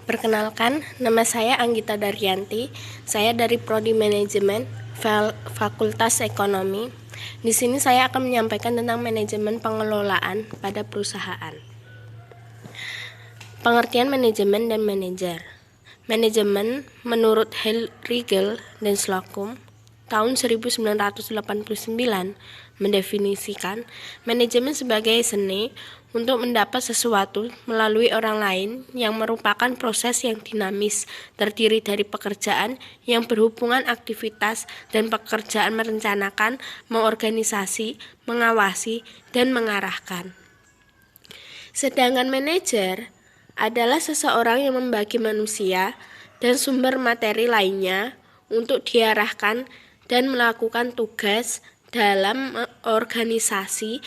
Perkenalkan, nama saya Anggita Daryanti. Saya dari Prodi Manajemen, Fakultas Ekonomi. Di sini saya akan menyampaikan tentang manajemen pengelolaan pada perusahaan. Pengertian manajemen dan manajer. Manajemen menurut Riegel dan Slocum tahun 1989 mendefinisikan manajemen sebagai seni untuk mendapat sesuatu melalui orang lain yang merupakan proses yang dinamis, terdiri dari pekerjaan yang berhubungan aktivitas dan pekerjaan merencanakan, mengorganisasi, mengawasi, dan mengarahkan. Sedangkan manajer adalah seseorang yang membagi manusia dan sumber materi lainnya untuk diarahkan dan melakukan tugas dalam organisasi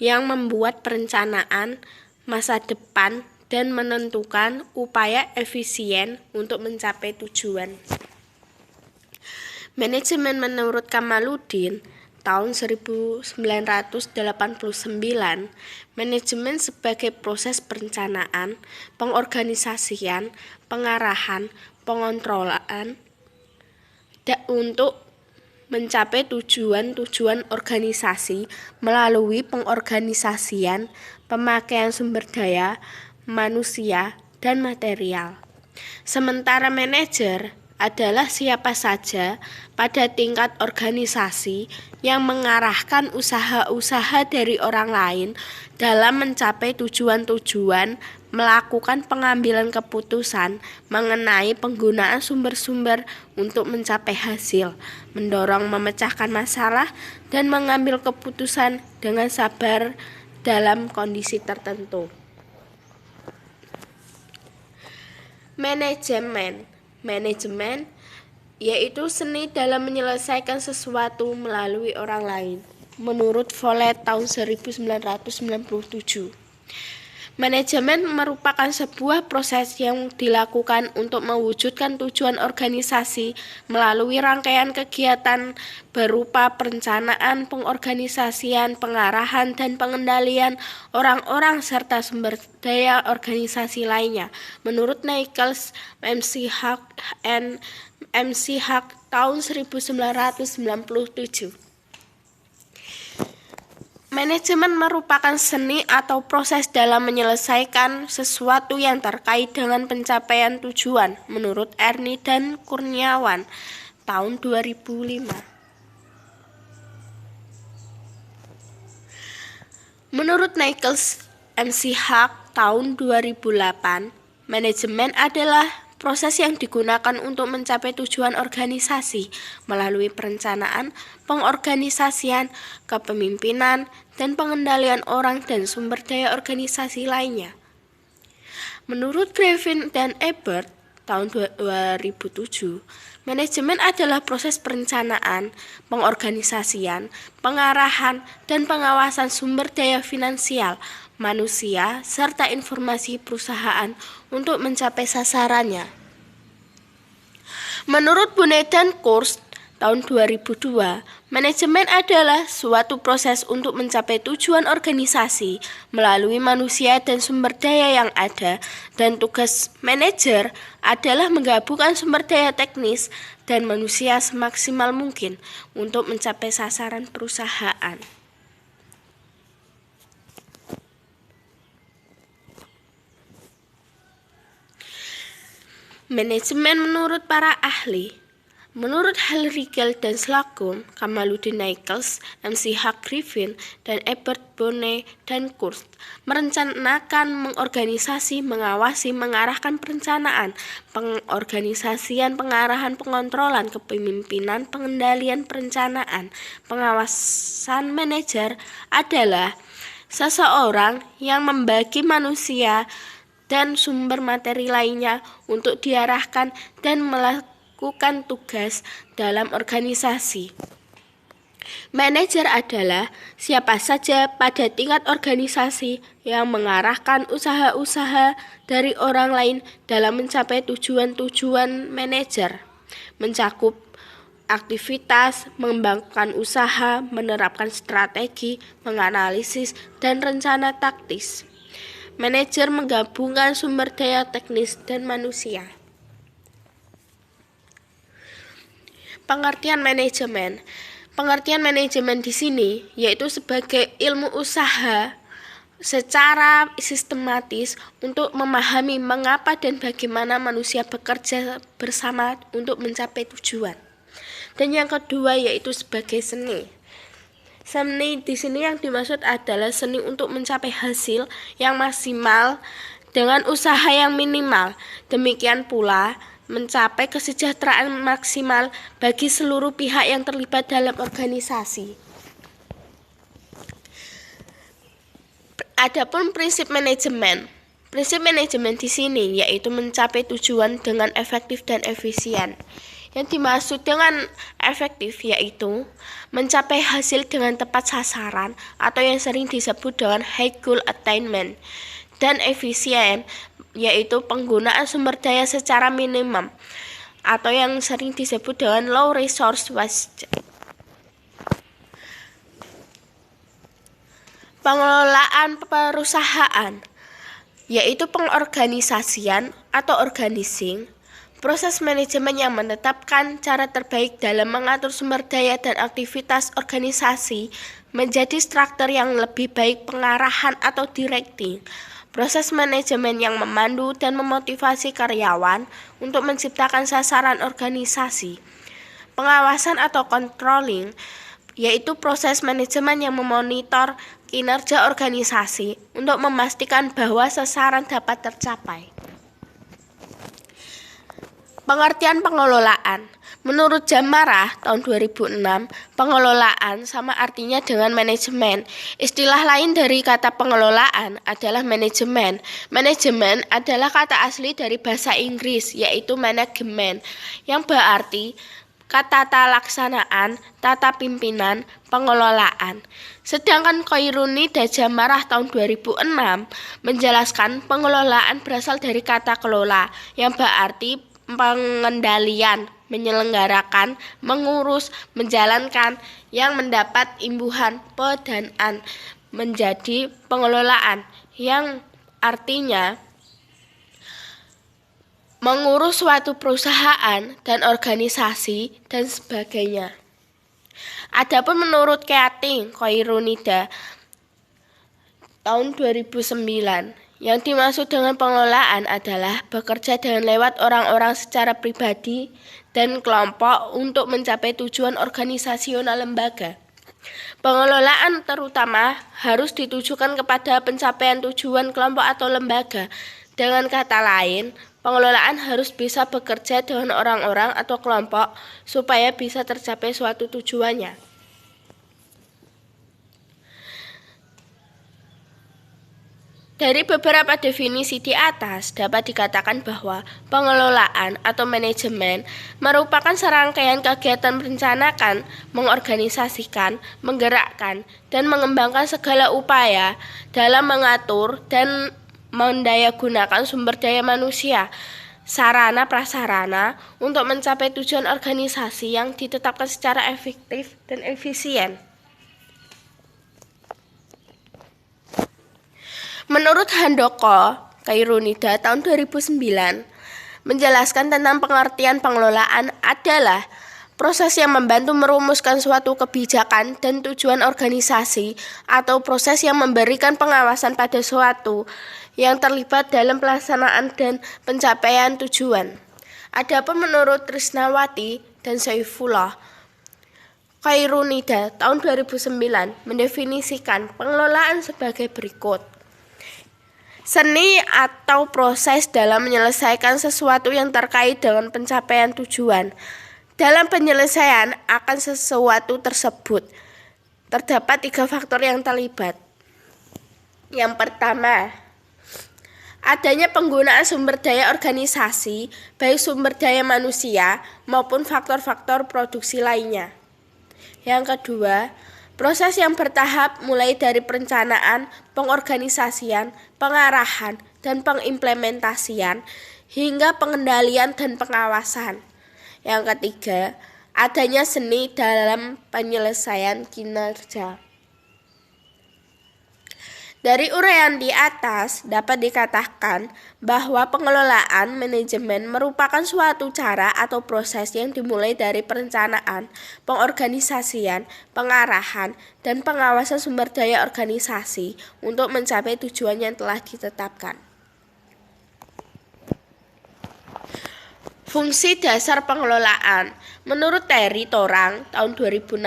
yang membuat perencanaan masa depan dan menentukan upaya efisien untuk mencapai tujuan. Manajemen menurut Kamaluddin tahun 1989, manajemen sebagai proses perencanaan, pengorganisasian, pengarahan, pengontrolan untuk mencapai tujuan-tujuan organisasi melalui pengorganisasian, pemakaian sumber daya, manusia, dan material. Sementara manajer adalah siapa saja pada tingkat organisasi yang mengarahkan usaha-usaha dari orang lain dalam mencapai tujuan-tujuan, melakukan pengambilan keputusan mengenai penggunaan sumber-sumber untuk mencapai hasil, mendorong memecahkan masalah, dan mengambil keputusan dengan sabar dalam kondisi tertentu. Manajemen yaitu seni dalam menyelesaikan sesuatu melalui orang lain. Menurut Follett tahun 1997. Manajemen merupakan sebuah proses yang dilakukan untuk mewujudkan tujuan organisasi melalui rangkaian kegiatan berupa perencanaan, pengorganisasian, pengarahan, dan pengendalian orang-orang serta sumber daya organisasi lainnya. Menurut Nichols, MC Hack tahun 1997. Manajemen merupakan seni atau proses dalam menyelesaikan sesuatu yang terkait dengan pencapaian tujuan, menurut Ernie dan Kurniawan, tahun 2005. Menurut Nichols, MC Hack, tahun 2008, manajemen adalah proses yang digunakan untuk mencapai tujuan organisasi melalui perencanaan, pengorganisasian, kepemimpinan, dan pengendalian orang dan sumber daya organisasi lainnya. Menurut Griffin dan Ebert, tahun 2007, manajemen adalah proses perencanaan, pengorganisasian, pengarahan, dan pengawasan sumber daya finansial, manusia, serta informasi perusahaan untuk mencapai sasarannya. Menurut Bunet dan Kurz, tahun 2002, manajemen adalah suatu proses untuk mencapai tujuan organisasi melalui manusia dan sumber daya yang ada, dan tugas manajer adalah menggabungkan sumber daya teknis dan manusia semaksimal mungkin untuk mencapai sasaran perusahaan. Manajemen menurut para ahli. Menurut Riegel dan Slocum, Kamaluddin Nichols, MC Hack Griffin, dan Ebert Bunet dan Kurz merencanakan, mengorganisasi, mengawasi, mengarahkan perencanaan, pengorganisasian, pengarahan, pengontrolan, kepemimpinan, pengendalian perencanaan, pengawasan. Manajer adalah seseorang yang membagi manusia dan sumber materi lainnya untuk diarahkan dan melakukan tugas dalam organisasi. Manajer adalah siapa saja pada tingkat organisasi yang mengarahkan usaha-usaha dari orang lain dalam mencapai tujuan-tujuan manajer, mencakup aktivitas, mengembangkan usaha, menerapkan strategi, menganalisis, dan rencana taktis. Manajer menggabungkan sumber daya teknis dan manusia. Pengertian manajemen. Pengertian manajemen di sini yaitu sebagai ilmu usaha secara sistematis untuk memahami mengapa dan bagaimana manusia bekerja bersama untuk mencapai tujuan. Dan yang kedua yaitu sebagai seni. Seni di sini yang dimaksud adalah seni untuk mencapai hasil yang maksimal dengan usaha yang minimal. Demikian pula mencapai kesejahteraan maksimal bagi seluruh pihak yang terlibat dalam organisasi. Adapun prinsip manajemen. Prinsip manajemen di sini yaitu mencapai tujuan dengan efektif dan efisien. Yang dimaksud dengan efektif yaitu mencapai hasil dengan tepat sasaran atau yang sering disebut dengan high goal attainment. Dan efisien yaitu penggunaan sumber daya secara minimum atau yang sering disebut dengan low resource waste. Pengelolaan perusahaan yaitu pengorganisasian atau organizing, proses manajemen yang menetapkan cara terbaik dalam mengatur sumber daya dan aktivitas organisasi menjadi struktur yang lebih baik pengarahan atau directing. Proses manajemen yang memandu dan memotivasi karyawan untuk menciptakan sasaran organisasi. Pengawasan atau controlling yaitu proses manajemen yang memonitor kinerja organisasi untuk memastikan bahwa sasaran dapat tercapai. Pengertian pengelolaan. Menurut Jamarah tahun 2006, pengelolaan sama artinya dengan manajemen. Istilah lain dari kata pengelolaan adalah manajemen. Manajemen adalah kata asli dari bahasa Inggris yaitu management yang berarti tata laksanaan, tata pimpinan, pengelolaan. Sedangkan Khoirunida Jamarah tahun 2006 menjelaskan pengelolaan berasal dari kata kelola yang berarti pengendalian, menyelenggarakan, mengurus, menjalankan yang mendapat imbuhan pendanaan menjadi pengelolaan yang artinya mengurus suatu perusahaan dan organisasi dan sebagainya. Adapun menurut Keating Khoirunida tahun 2009, yang dimaksud dengan pengelolaan adalah bekerja dengan lewat orang-orang secara pribadi dan kelompok untuk mencapai tujuan organisasional lembaga. Pengelolaan terutama harus ditujukan kepada pencapaian tujuan kelompok atau lembaga. Dengan kata lain, pengelolaan harus bisa bekerja dengan orang-orang atau kelompok supaya bisa tercapai suatu tujuannya. Dari beberapa definisi di atas dapat dikatakan bahwa pengelolaan atau manajemen merupakan serangkaian kegiatan merencanakan, mengorganisasikan, menggerakkan, dan mengembangkan segala upaya dalam mengatur dan mendayagunakan sumber daya manusia, sarana prasarana untuk mencapai tujuan organisasi yang ditetapkan secara efektif dan efisien. Menurut Handoko Khoirunida tahun 2009 menjelaskan tentang pengertian pengelolaan adalah proses yang membantu merumuskan suatu kebijakan dan tujuan organisasi atau proses yang memberikan pengawasan pada suatu yang terlibat dalam pelaksanaan dan pencapaian tujuan. Adapun menurut Trisnawati dan Saifullah Khoirunida tahun 2009 mendefinisikan pengelolaan sebagai berikut. Seni atau proses dalam menyelesaikan sesuatu yang terkait dengan pencapaian tujuan. Dalam penyelesaian akan sesuatu tersebut, terdapat 3 faktor yang terlibat. Yang pertama, adanya penggunaan sumber daya organisasi, baik sumber daya manusia maupun faktor-faktor produksi lainnya. Yang kedua, proses yang bertahap mulai dari perencanaan, pengorganisasian, pengarahan, dan pengimplementasian hingga pengendalian dan pengawasan. Yang ketiga, adanya seni dalam penyelesaian kinerja. Dari uraian di atas dapat dikatakan bahwa pengelolaan manajemen merupakan suatu cara atau proses yang dimulai dari perencanaan, pengorganisasian, pengarahan, dan pengawasan sumber daya organisasi untuk mencapai tujuan yang telah ditetapkan. Fungsi dasar pengelolaan menurut Terry Torang tahun 2016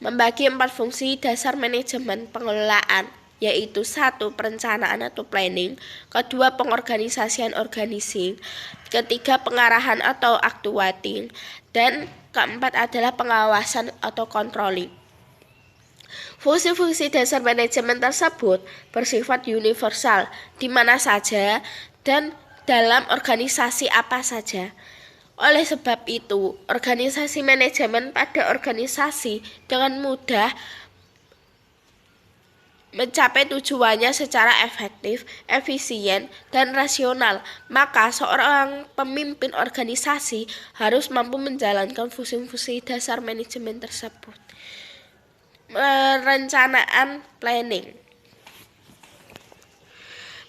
membagi 4 fungsi dasar manajemen pengelolaan, yaitu 1. Perencanaan atau planning, 2. Pengorganisasian organizing, 3. Pengarahan atau actuating, dan 4 adalah pengawasan atau controlling. Fungsi-fungsi dasar manajemen tersebut bersifat universal di mana saja dan dalam organisasi apa saja. Oleh sebab itu, organisasi manajemen pada organisasi dengan mudah mencapai tujuannya secara efektif, efisien, dan rasional. Maka seorang pemimpin organisasi harus mampu menjalankan fungsi-fungsi dasar manajemen tersebut. Perencanaan planning.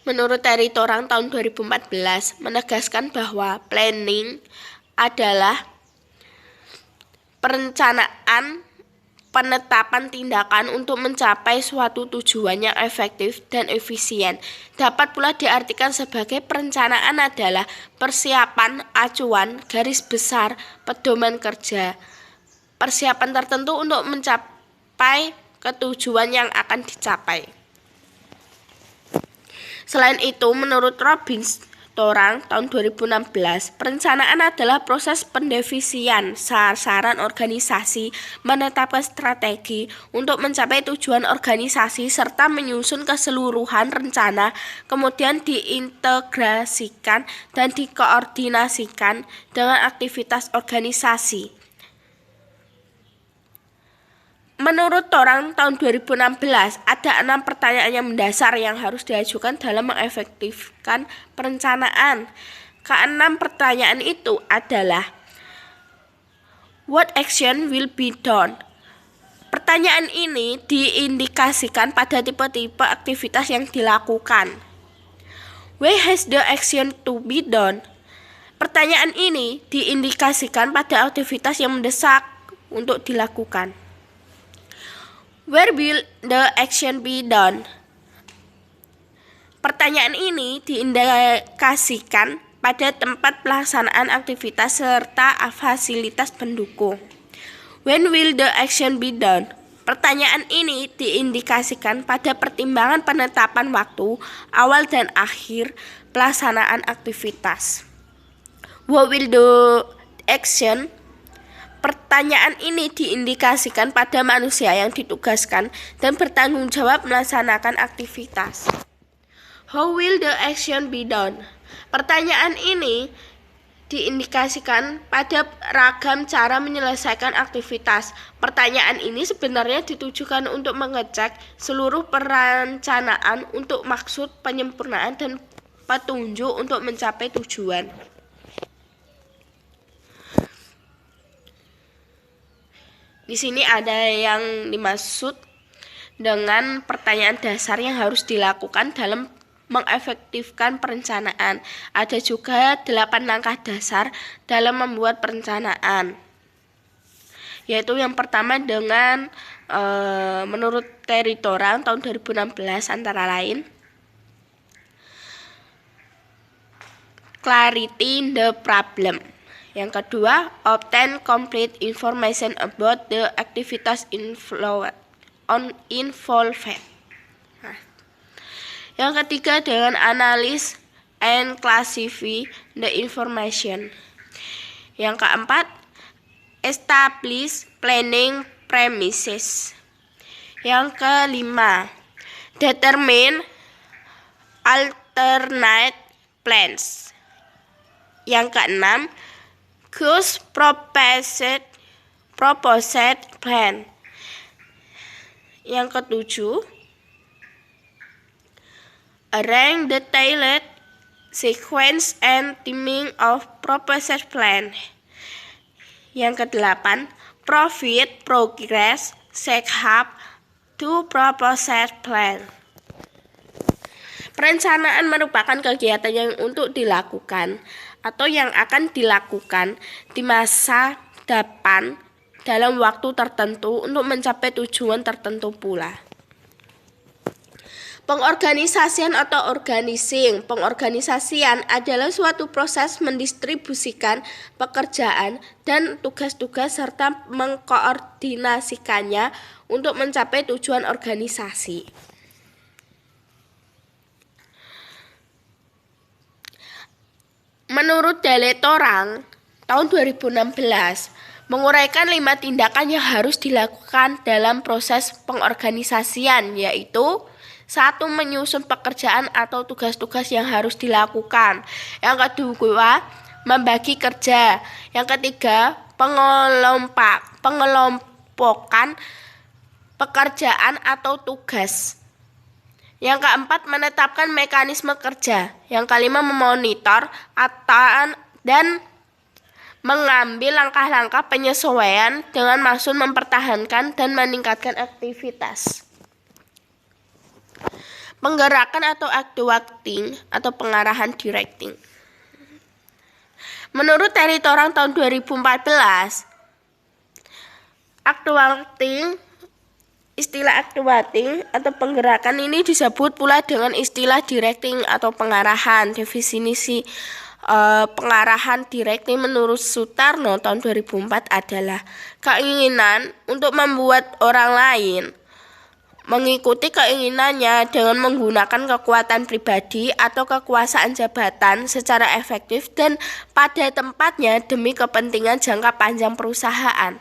Menurut Terry Torang tahun 2014 menegaskan bahwa planning adalah perencanaan penetapan tindakan untuk mencapai suatu tujuan yang efektif dan efisien. Dapat pula diartikan sebagai perencanaan adalah persiapan, acuan, garis besar, pedoman kerja, persiapan tertentu untuk mencapai ketujuan yang akan dicapai. Selain itu, menurut Robbins Torang tahun 2016, perencanaan adalah proses pendefinisian sasaran organisasi, menetapkan strategi untuk mencapai tujuan organisasi, serta menyusun keseluruhan rencana, kemudian diintegrasikan dan dikoordinasikan dengan aktivitas organisasi. Menurut Torang tahun 2016, ada 6 pertanyaan yang mendasar yang harus diajukan dalam mengefektifkan perencanaan. Keenam pertanyaan itu adalah what action will be done? Pertanyaan ini diindikasikan pada tipe-tipe aktivitas yang dilakukan. Where has the action to be done? Pertanyaan ini diindikasikan pada aktivitas yang mendesak untuk dilakukan. Where will the action be done? Pertanyaan ini diindikasikan pada tempat pelaksanaan aktivitas serta fasilitas pendukung. When will the action be done? Pertanyaan ini diindikasikan pada pertimbangan penetapan waktu awal dan akhir pelaksanaan aktivitas. What will the action? Pertanyaan ini diindikasikan pada manusia yang ditugaskan dan bertanggung jawab melaksanakan aktivitas. How will the action be done? Pertanyaan ini diindikasikan pada ragam cara menyelesaikan aktivitas. Pertanyaan ini sebenarnya ditujukan untuk mengecek seluruh perencanaan untuk maksud penyempurnaan dan petunjuk untuk mencapai tujuan. Di sini ada yang dimaksud dengan pertanyaan dasar yang harus dilakukan dalam mengefektifkan perencanaan. Ada juga 8 langkah dasar dalam membuat perencanaan. Yaitu yang pertama dengan menurut Terry Torang tahun 2016 antara lain clarity in the problem. Yang kedua, obtain complete information about the activities involved. Yang ketiga, dengan analysis and classify the information. Yang keempat, establish planning premises. Yang kelima, determine alternate plans. Yang keenam, choose proposed plan. Yang ketujuh, arrange detailed sequence and timing of proposed plan. Yang kedelapan, provide progress check-up to proposed plan. Perencanaan merupakan kegiatan yang untuk dilakukan atau yang akan dilakukan di masa depan dalam waktu tertentu untuk mencapai tujuan tertentu pula. Pengorganisasian atau organizing. Pengorganisasian adalah suatu proses mendistribusikan pekerjaan dan tugas-tugas serta mengkoordinasikannya untuk mencapai tujuan organisasi. Menurut Daily Torang tahun 2016, menguraikan 5 tindakan yang harus dilakukan dalam proses pengorganisasian, yaitu 1. Menyusun pekerjaan atau tugas-tugas yang harus dilakukan. Yang kedua, membagi kerja. Yang ketiga, pengelompokan pekerjaan atau tugas. Yang keempat, menetapkan mekanisme kerja. Yang kelima, memonitor dan mengambil langkah-langkah penyesuaian dengan maksud mempertahankan dan meningkatkan aktivitas. Penggerakan atau actuating atau pengarahan directing. Menurut Daily Torang tahun 2014, istilah actuating atau penggerakan ini disebut pula dengan istilah directing atau pengarahan. Definisi pengarahan directing menurut Sutarno tahun 2004 adalah keinginan untuk membuat orang lain mengikuti keinginannya dengan menggunakan kekuatan pribadi atau kekuasaan jabatan secara efektif dan pada tempatnya demi kepentingan jangka panjang perusahaan.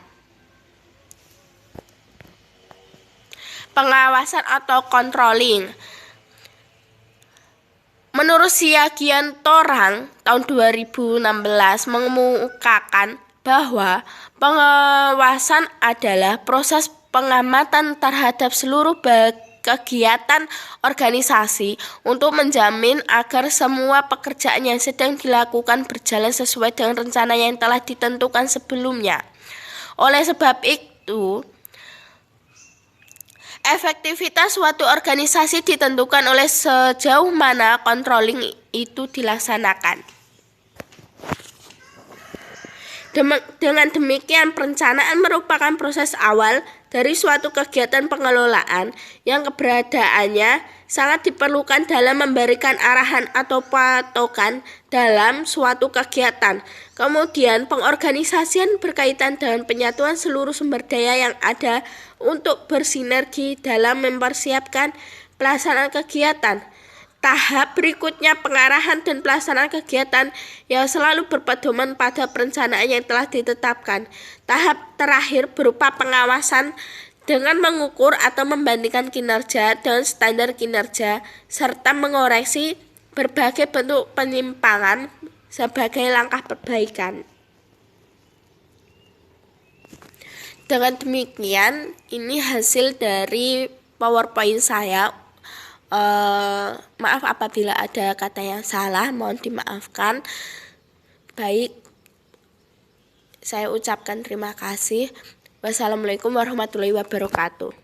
Pengawasan atau controlling. Menurut Siagian Torang tahun 2016 mengemukakan bahwa pengawasan adalah proses pengamatan terhadap seluruh kegiatan organisasi untuk menjamin agar semua pekerjaan yang sedang dilakukan berjalan sesuai dengan rencana yang telah ditentukan sebelumnya. Oleh sebab itu, efektivitas suatu organisasi ditentukan oleh sejauh mana controlling itu dilaksanakan. Dengan demikian, perencanaan merupakan proses awal dari suatu kegiatan pengelolaan yang keberadaannya sangat diperlukan dalam memberikan arahan atau patokan dalam suatu kegiatan. Kemudian, pengorganisasian berkaitan dengan penyatuan seluruh sumber daya yang ada untuk bersinergi dalam mempersiapkan pelaksanaan kegiatan. Tahap berikutnya pengarahan dan pelaksanaan kegiatan yang selalu berpedoman pada perencanaan yang telah ditetapkan. Tahap terakhir berupa pengawasan dengan mengukur atau membandingkan kinerja dengan standar kinerja serta mengoreksi berbagai bentuk penyimpangan sebagai langkah perbaikan. Dengan demikian, ini hasil dari PowerPoint saya. Maaf apabila ada kata yang salah, mohon dimaafkan. Baik, saya ucapkan terima kasih. Wassalamualaikum warahmatullahi wabarakatuh.